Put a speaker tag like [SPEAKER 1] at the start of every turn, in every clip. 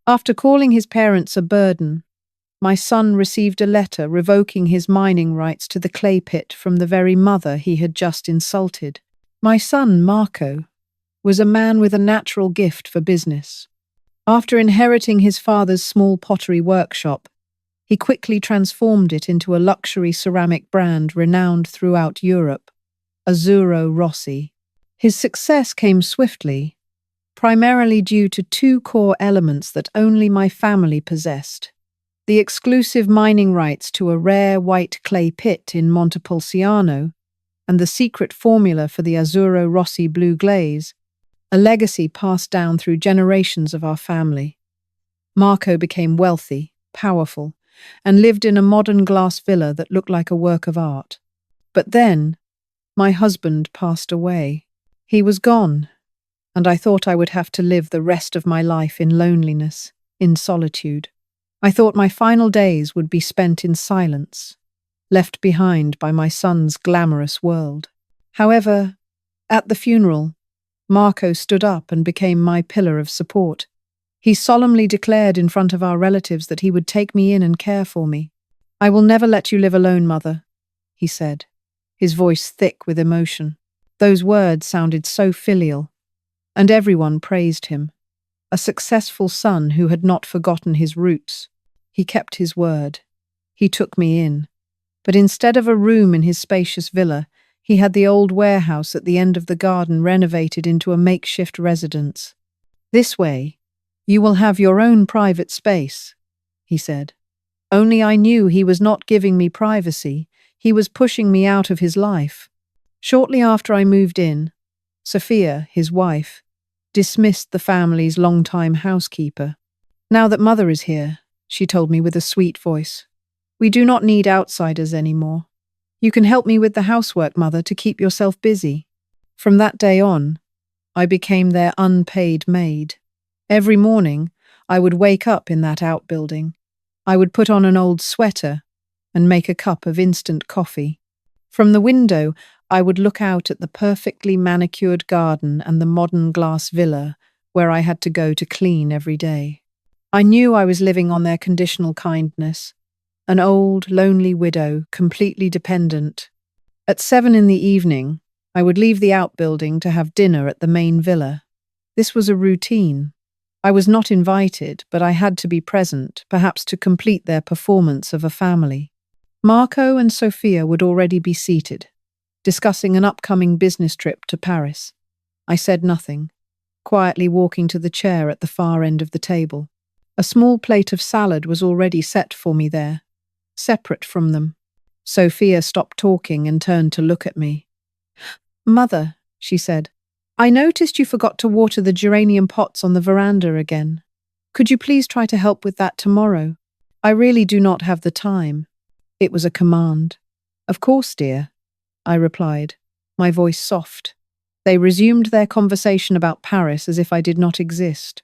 [SPEAKER 1] After calling his parents a burden, my son received a letter revoking his mining rights to the clay pit from the very mother he had just insulted. My son, Marco, was a man with a natural gift for business. After inheriting his father's small pottery workshop, he quickly transformed it into a luxury ceramic brand renowned throughout Europe, Azzurro Rossi. His success came swiftly, primarily due to two core elements that only my family possessed: the exclusive mining rights to a rare white clay pit in Montepulciano and the secret formula for the Azzurro Rossi blue glaze, a legacy passed down through generations of our family. Marco became wealthy, powerful, and lived in a modern glass villa that looked like a work of art. But then, my husband passed away. He was gone, and I thought I would have to live the rest of my life in loneliness, in solitude. I thought my final days would be spent in silence, left behind by my son's glamorous world. However, at the funeral, Marco stood up and became my pillar of support. He solemnly declared in front of our relatives that he would take me in and care for me. "I will never let you live alone, Mother," he said, his voice thick with emotion. Those words sounded so filial, and everyone praised him. A successful son who had not forgotten his roots. He kept his word. He took me in. But instead of a room in his spacious villa, he had the old warehouse at the end of the garden renovated into a makeshift residence. "This way, you will have your own private space," he said. Only I knew he was not giving me privacy. He was pushing me out of his life. Shortly after I moved in, Sophia, his wife, dismissed the family's longtime housekeeper. "Now that Mother is here," she told me with a sweet voice, "we do not need outsiders anymore. You can help me with the housework, Mother, to keep yourself busy." From that day on, I became their unpaid maid. Every morning, I would wake up in that outbuilding. I would put on an old sweater and make a cup of instant coffee. From the window, I would look out at the perfectly manicured garden and the modern glass villa where I had to go to clean every day. I knew I was living on their conditional kindness, an old, lonely widow, completely dependent. At 7 in the evening, I would leave the outbuilding to have dinner at the main villa. This was a routine. I was not invited, but I had to be present, perhaps to complete their performance of a family. Marco and Sophia would already be seated, discussing an upcoming business trip to Paris. I said nothing, quietly walking to the chair at the far end of the table. A small plate of salad was already set for me there, separate from them. Sophia stopped talking and turned to look at me. "Mother," she said, "I noticed you forgot to water the geranium pots on the veranda again. Could you please try to help with that tomorrow? I really do not have the time." It was a command. "Of course, dear," I replied, my voice soft. They resumed their conversation about Paris as if I did not exist.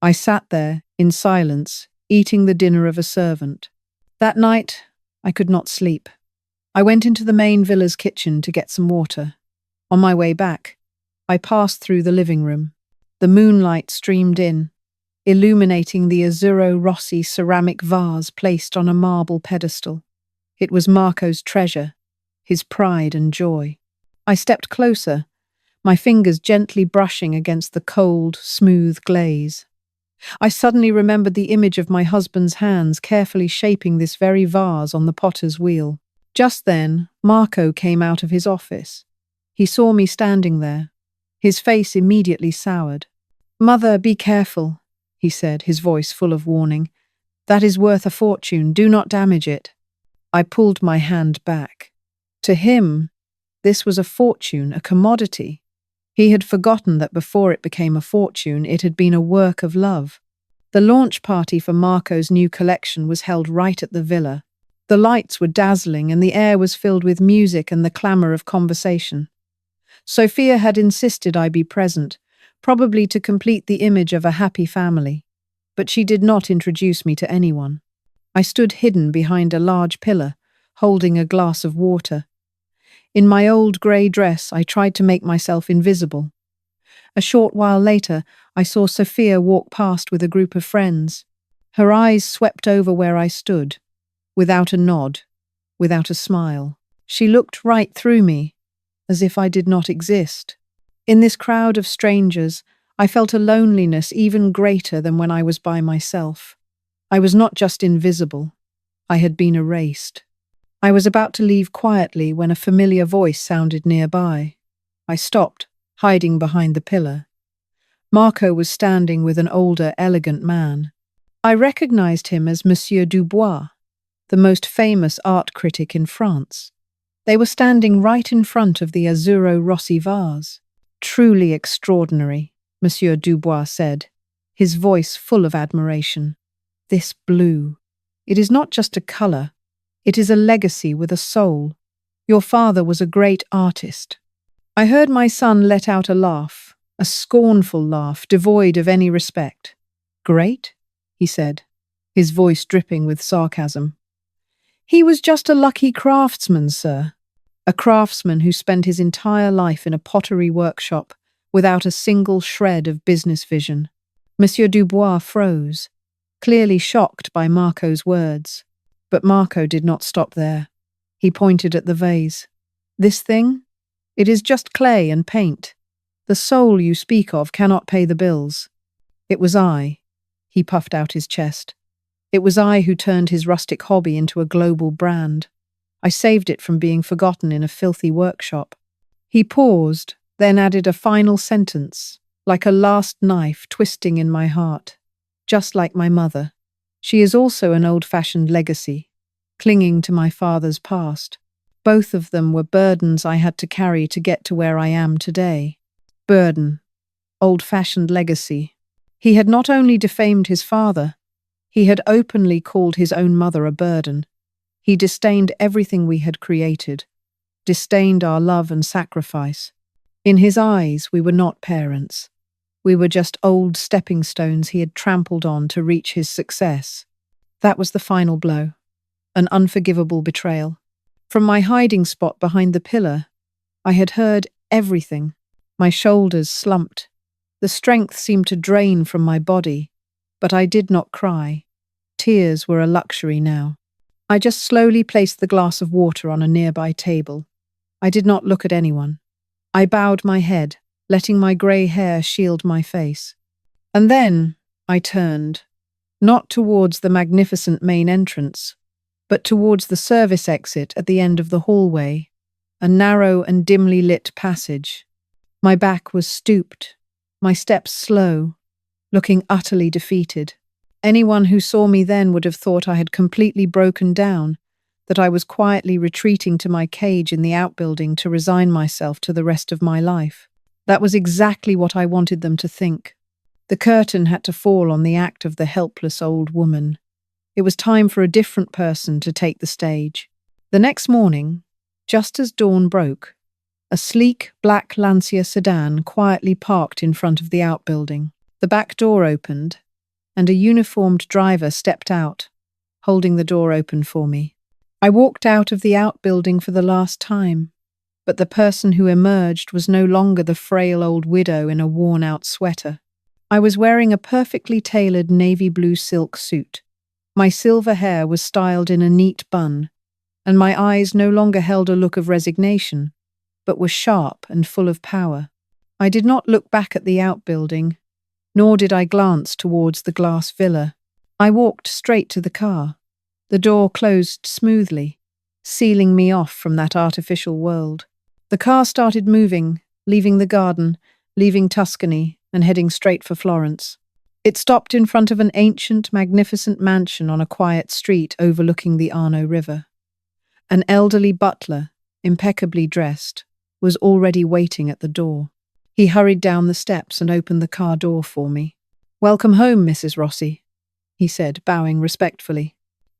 [SPEAKER 1] I sat there, in silence, eating the dinner of a servant. That night, I could not sleep. I went into the main villa's kitchen to get some water. On my way back, I passed through the living room. The moonlight streamed in, illuminating the Azzurro Rossi ceramic vase placed on a marble pedestal. It was Marco's treasure, his pride and joy. I stepped closer, my fingers gently brushing against the cold, smooth glaze. I suddenly remembered the image of my husband's hands carefully shaping this very vase on the potter's wheel. Just then, Marco came out of his office. He saw me standing there. His face immediately soured. "Mother, be careful," he said, his voice full of warning. "That is worth a fortune. Do not damage it." I pulled my hand back. To him, this was a fortune, a commodity. He had forgotten that before it became a fortune, it had been a work of love. The launch party for Marco's new collection was held right at the villa. The lights were dazzling and the air was filled with music and the clamour of conversation. Sophia had insisted I be present, probably to complete the image of a happy family. But she did not introduce me to anyone. I stood hidden behind a large pillar, holding a glass of water. In my old grey dress, I tried to make myself invisible. A short while later, I saw Sophia walk past with a group of friends. Her eyes swept over where I stood, without a nod, without a smile. She looked right through me, as if I did not exist. In this crowd of strangers, I felt a loneliness even greater than when I was by myself. I was not just invisible, I had been erased. I was about to leave quietly when a familiar voice sounded nearby. I stopped, hiding behind the pillar. Marco was standing with an older, elegant man. I recognized him as Monsieur Dubois, the most famous art critic in France. They were standing right in front of the Azzurro Rossi vase. "Truly extraordinary," Monsieur Dubois said, his voice full of admiration. "This blue. It is not just a colour. It is a legacy with a soul. Your father was a great artist." I heard my son let out a laugh, a scornful laugh devoid of any respect. "Great?" he said, his voice dripping with sarcasm. "He was just a lucky craftsman, sir. A craftsman who spent his entire life in a pottery workshop without a single shred of business vision." Monsieur Dubois froze, clearly shocked by Marco's words. But Marco did not stop there. He pointed at the vase. "This thing? It is just clay and paint. The soul you speak of cannot pay the bills. It was I." He puffed out his chest. "It was I who turned his rustic hobby into a global brand. I saved it from being forgotten in a filthy workshop." He paused, then added a final sentence, like a last knife twisting in my heart. "Just like my mother. She is also an old-fashioned legacy, clinging to my father's past. Both of them were burdens I had to carry to get to where I am today." Burden. Old-fashioned legacy. He had not only defamed his father, he had openly called his own mother a burden. He disdained everything we had created, disdained our love and sacrifice. In his eyes, we were not parents. We were just old stepping stones he had trampled on to reach his success. That was the final blow, an unforgivable betrayal. From my hiding spot behind the pillar, I had heard everything. My shoulders slumped. The strength seemed to drain from my body, but I did not cry. Tears were a luxury now. I just slowly placed the glass of water on a nearby table. I did not look at anyone. I bowed my head, letting my grey hair shield my face. And then I turned, not towards the magnificent main entrance, but towards the service exit at the end of the hallway, a narrow and dimly lit passage. My back was stooped, my steps slow, looking utterly defeated. Anyone who saw me then would have thought I had completely broken down, that I was quietly retreating to my cage in the outbuilding to resign myself to the rest of my life. That was exactly what I wanted them to think. The curtain had to fall on the act of the helpless old woman. It was time for a different person to take the stage. The next morning, just as dawn broke, a sleek black Lancia sedan quietly parked in front of the outbuilding. The back door opened, and a uniformed driver stepped out, holding the door open for me. I walked out of the outbuilding for the last time, but the person who emerged was no longer the frail old widow in a worn-out sweater. I was wearing a perfectly tailored navy blue silk suit. My silver hair was styled in a neat bun, and my eyes no longer held a look of resignation, but were sharp and full of power. I did not look back at the outbuilding, nor did I glance towards the glass villa. I walked straight to the car. The door closed smoothly, sealing me off from that artificial world. The car started moving, leaving the garden, leaving Tuscany, and heading straight for Florence. It stopped in front of an ancient, magnificent mansion on a quiet street overlooking the Arno River. An elderly butler, impeccably dressed, was already waiting at the door. He hurried down the steps and opened the car door for me. "Welcome home, Mrs. Rossi," he said, bowing respectfully.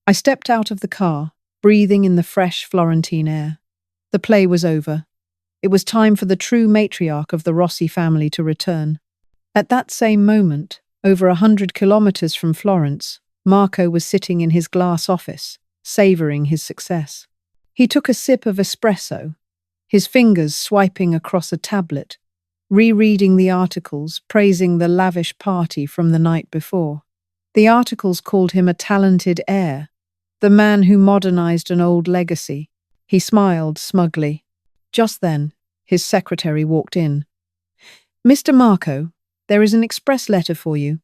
[SPEAKER 1] I stepped out of the car, breathing in the fresh Florentine air. The play was over. It was time for the true matriarch of the Rossi family to return. At that same moment, over 100 kilometers from Florence, Marco was sitting in his glass office, savouring his success. He took a sip of espresso, his fingers swiping across a tablet, rereading the articles praising the lavish party from the night before. The articles called him a talented heir, the man who modernized an old legacy. He smiled smugly. Just then, his secretary walked in. "Mr. Marco, there is an express letter for you."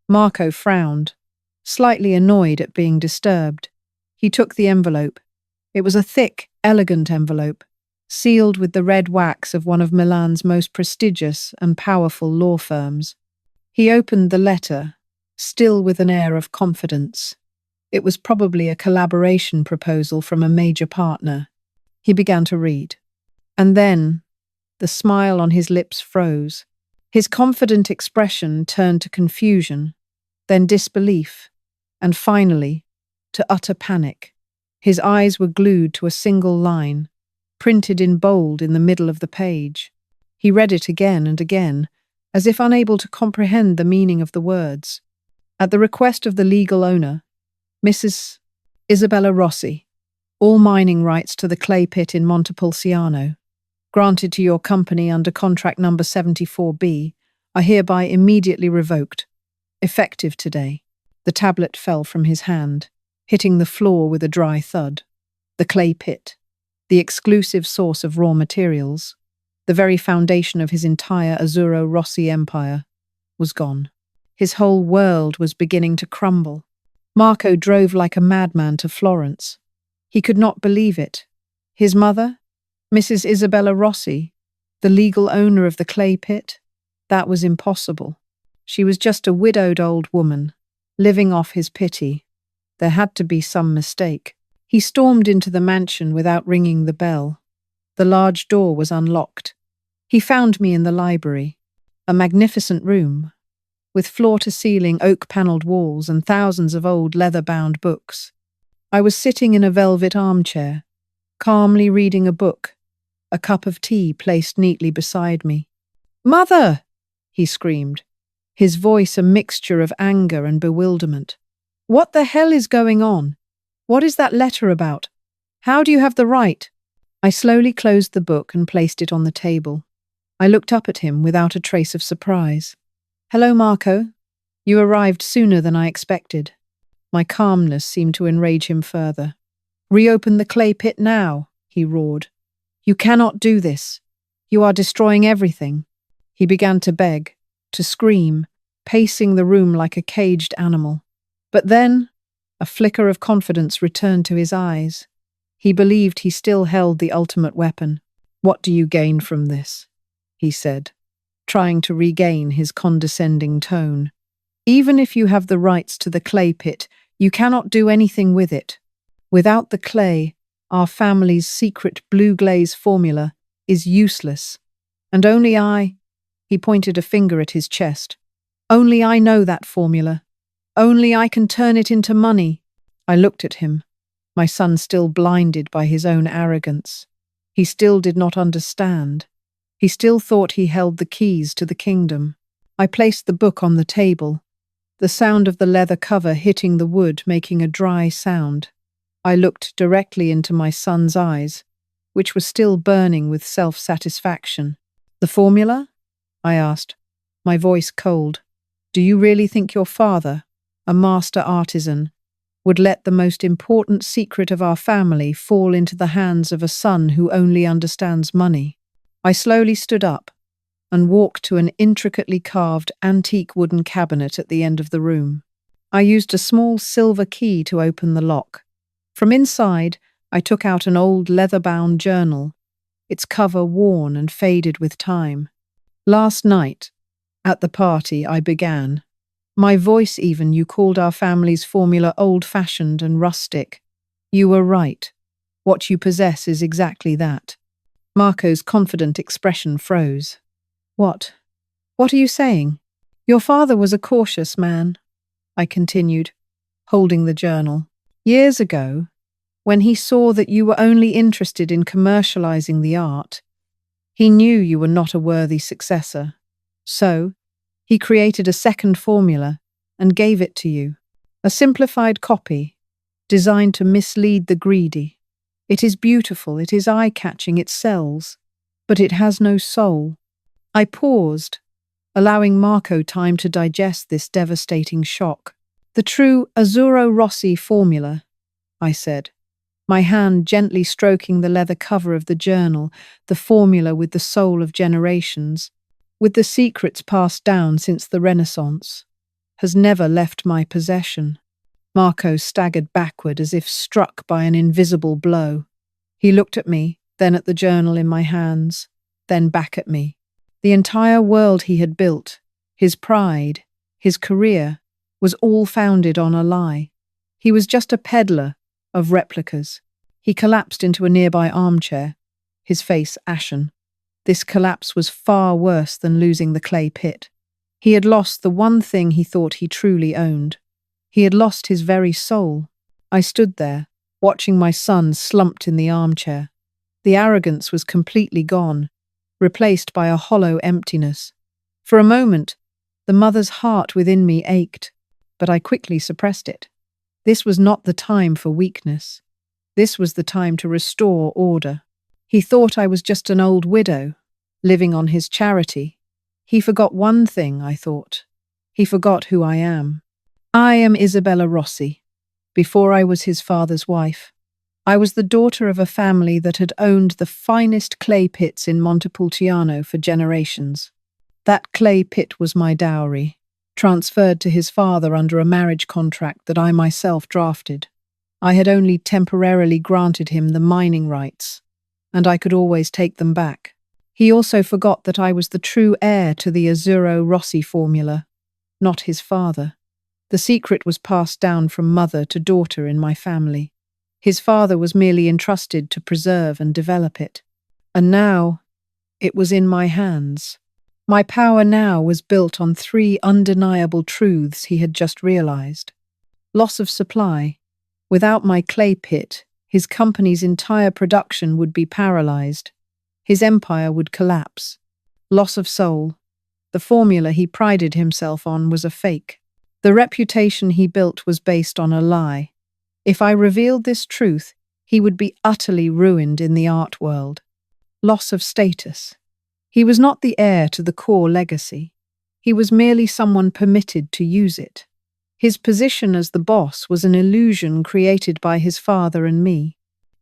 [SPEAKER 1] Marco frowned, slightly annoyed at being disturbed. He took the envelope. It was a thick, elegant envelope, sealed with the red wax of one of Milan's most prestigious and powerful law firms. He opened the letter, still with an air of confidence. It was probably a collaboration proposal from a major partner. He began to read. And then, the smile on his lips froze. His confident expression turned to confusion, then disbelief, and finally, to utter panic. His eyes were glued to a single line, printed in bold in the middle of the page. He read it again and again, as if unable to comprehend the meaning of the words. At the request of the legal owner, Mrs. Isabella Rossi, all mining rights to the clay pit in Montepulciano, granted to your company under contract number 74B, are hereby immediately revoked, effective today. The tablet fell from his hand, hitting the floor with a dry thud. The clay pit, the exclusive source of raw materials, the very foundation of his entire Azzurro Rossi empire, was gone. His whole world was beginning to crumble. Marco drove like a madman to Florence. He could not believe it. His mother, Mrs. Isabella Rossi, the legal owner of the clay pit, that was impossible. She was just a widowed old woman, living off his pity. There had to be some mistake. He stormed into the mansion without ringing the bell. The large door was unlocked. He found me in the library, a magnificent room, with floor-to-ceiling oak-panelled walls and thousands of old leather-bound books. I was sitting in a velvet armchair, calmly reading a book, a cup of tea placed neatly beside me. "Mother!" he screamed, his voice a mixture of anger and bewilderment. "What the hell is going on? What is that letter about? How do you have the right?" I slowly closed the book and placed it on the table. I looked up at him without a trace of surprise. "Hello, Marco. You arrived sooner than I expected." My calmness seemed to enrage him further. "Reopen the clay pit now," he roared. "You cannot do this. You are destroying everything." He began to beg, to scream, pacing the room like a caged animal. But then, a flicker of confidence returned to his eyes. He believed he still held the ultimate weapon. "What do you gain from this?" he said, trying to regain his condescending tone. "Even if you have the rights to the clay pit, you cannot do anything with it. Without the clay, our family's secret blue glaze formula is useless. And only I," he pointed a finger at his chest, "only I know that formula. Only I can turn it into money." I looked at him, my son still blinded by his own arrogance. He still did not understand. He still thought he held the keys to the kingdom. I placed the book on the table, the sound of the leather cover hitting the wood making a dry sound. I looked directly into my son's eyes, which were still burning with self-satisfaction. "The formula?" I asked, my voice cold. "Do you really think your father, a master artisan, would let the most important secret of our family fall into the hands of a son who only understands money?" I slowly stood up and walked to an intricately carved antique wooden cabinet at the end of the room. I used a small silver key to open the lock. From inside, I took out an old leather-bound journal, its cover worn and faded with time. "Last night, at the party, I began. My voice even, you called our family's formula old-fashioned and rustic. You were right. What you possess is exactly that." Marco's confident expression froze. What? What are you saying?" "Your father was a cautious man," I continued, holding the journal. "Years ago, when he saw that you were only interested in commercializing the art, he knew you were not a worthy successor. So, he created a second formula and gave it to you. A simplified copy, designed to mislead the greedy. It is beautiful, it is eye-catching, it sells, but it has no soul. I paused, allowing Marco time to digest this devastating shock. The true Azzurro Rossi formula, I said, my hand gently stroking the leather cover of the journal, the formula with the soul of generations, with the secrets passed down since the Renaissance, has never left my possession. Marco staggered backward as if struck by an invisible blow. He looked at me, then at the journal in my hands, then back at me. The entire world he had built, his pride, his career, was all founded on a lie. He was just a peddler of replicas. He collapsed into a nearby armchair, his face ashen. This collapse was far worse than losing the clay pit. He had lost the one thing he thought he truly owned. He had lost his very soul. I stood there, watching my son slumped in the armchair. The arrogance was completely gone, replaced by a hollow emptiness. For a moment, the mother's heart within me ached, but I quickly suppressed it. This was not the time for weakness. This was the time to restore order. He thought I was just an old widow, living on his charity. He forgot one thing, I thought. He forgot who I am. I am Isabella Rossi. Before I was his father's wife, I was the daughter of a family that had owned the finest clay pits in Montepulciano for generations. That clay pit was my dowry, transferred to his father under a marriage contract that I myself drafted. I had only temporarily granted him the mining rights, and I could always take them back. He also forgot that I was the true heir to the Azzurro Rossi formula, not his father. The secret was passed down from mother to daughter in my family. His father was merely entrusted to preserve and develop it. And now, it was in my hands. My power now was built on 3 undeniable truths he had just realized. Loss of supply. Without my clay pit, his company's entire production would be paralyzed. His empire would collapse. Loss of soul. The formula he prided himself on was a fake. The reputation he built was based on a lie. If I revealed this truth, he would be utterly ruined in the art world. Loss of status. He was not the heir to the core legacy. He was merely someone permitted to use it. His position as the boss was an illusion created by his father and me.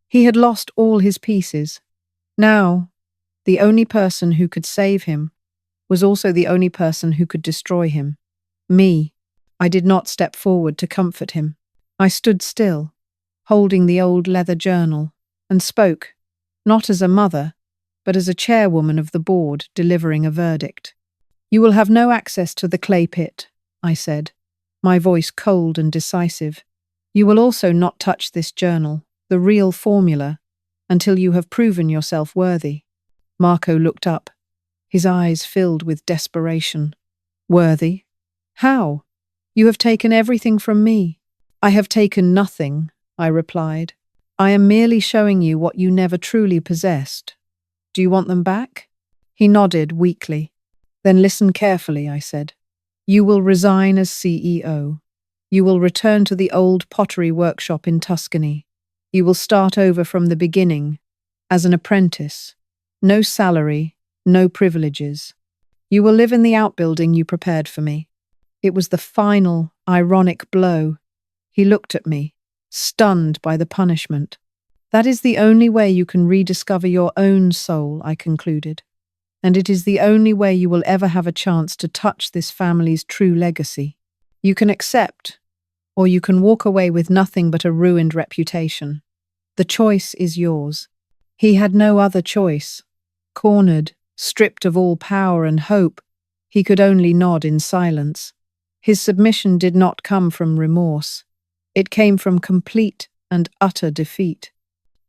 [SPEAKER 1] He had lost all his pieces. Now, the only person who could save him was also the only person who could destroy him. Me. I did not step forward to comfort him. I stood still, holding the old leather journal, and spoke, not as a mother, but as a chairwoman of the board delivering a verdict. You will have no access to the clay pit, I said, my voice cold and decisive. You will also not touch this journal, the real formula, until you have proven yourself worthy. Marco looked up, his eyes filled with desperation. Worthy? How? You have taken everything from me. I have taken nothing, I replied. I am merely showing you what you never truly possessed. Do you want them back? He nodded weakly. Then listen carefully, I said. You will resign as CEO. You will return to the old pottery workshop in Tuscany. You will start over from the beginning, as an apprentice. No salary, no privileges. You will live in the outbuilding you prepared for me. It was the final, ironic blow. He looked at me, stunned by the punishment. That is the only way you can rediscover your own soul, I concluded. And it is the only way you will ever have a chance to touch this family's true legacy. You can accept, or you can walk away with nothing but a ruined reputation. The choice is yours. He had no other choice. Cornered, stripped of all power and hope, he could only nod in silence. His submission did not come from remorse. It came from complete and utter defeat.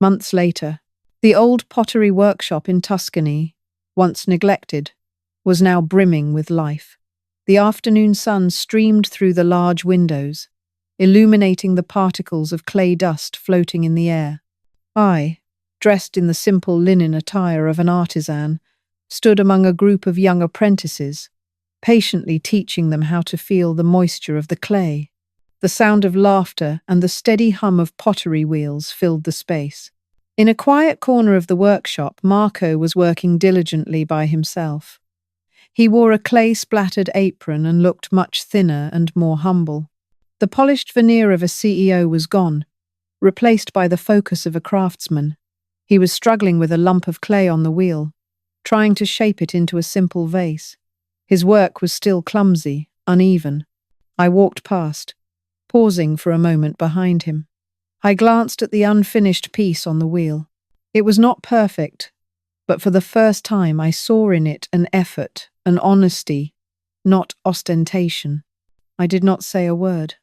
[SPEAKER 1] Months later, the old pottery workshop in Tuscany, once neglected, was now brimming with life. The afternoon sun streamed through the large windows, illuminating the particles of clay dust floating in the air. I, dressed in the simple linen attire of an artisan, stood among a group of young apprentices, patiently teaching them how to feel the moisture of the clay. The sound of laughter and the steady hum of pottery wheels filled the space. In a quiet corner of the workshop, Marco was working diligently by himself. He wore a clay-splattered apron and looked much thinner and more humble. The polished veneer of a CEO was gone, replaced by the focus of a craftsman. He was struggling with a lump of clay on the wheel, trying to shape it into a simple vase. His work was still clumsy, uneven. I walked past, pausing for a moment behind him. I glanced at the unfinished piece on the wheel. It was not perfect, but for the first time I saw in it an effort, an honesty, not ostentation. I did not say a word.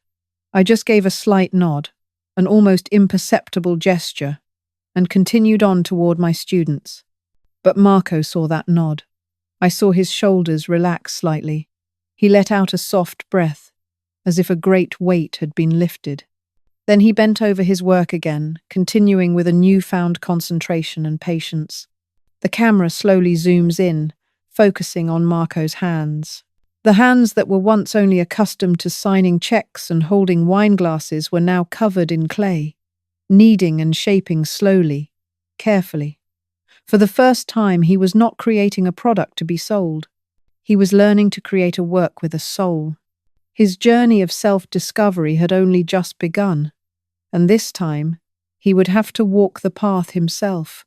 [SPEAKER 1] I just gave a slight nod, an almost imperceptible gesture, and continued on toward my students. But Marco saw that nod. I saw his shoulders relax slightly. He let out a soft breath, as if a great weight had been lifted. Then he bent over his work again, continuing with a newfound concentration and patience. The camera slowly zooms in, focusing on Marco's hands. The hands that were once only accustomed to signing checks and holding wine glasses were now covered in clay, kneading and shaping slowly, carefully. For the first time, he was not creating a product to be sold. He was learning to create a work with a soul. His journey of self-discovery had only just begun, and this time, he would have to walk the path himself.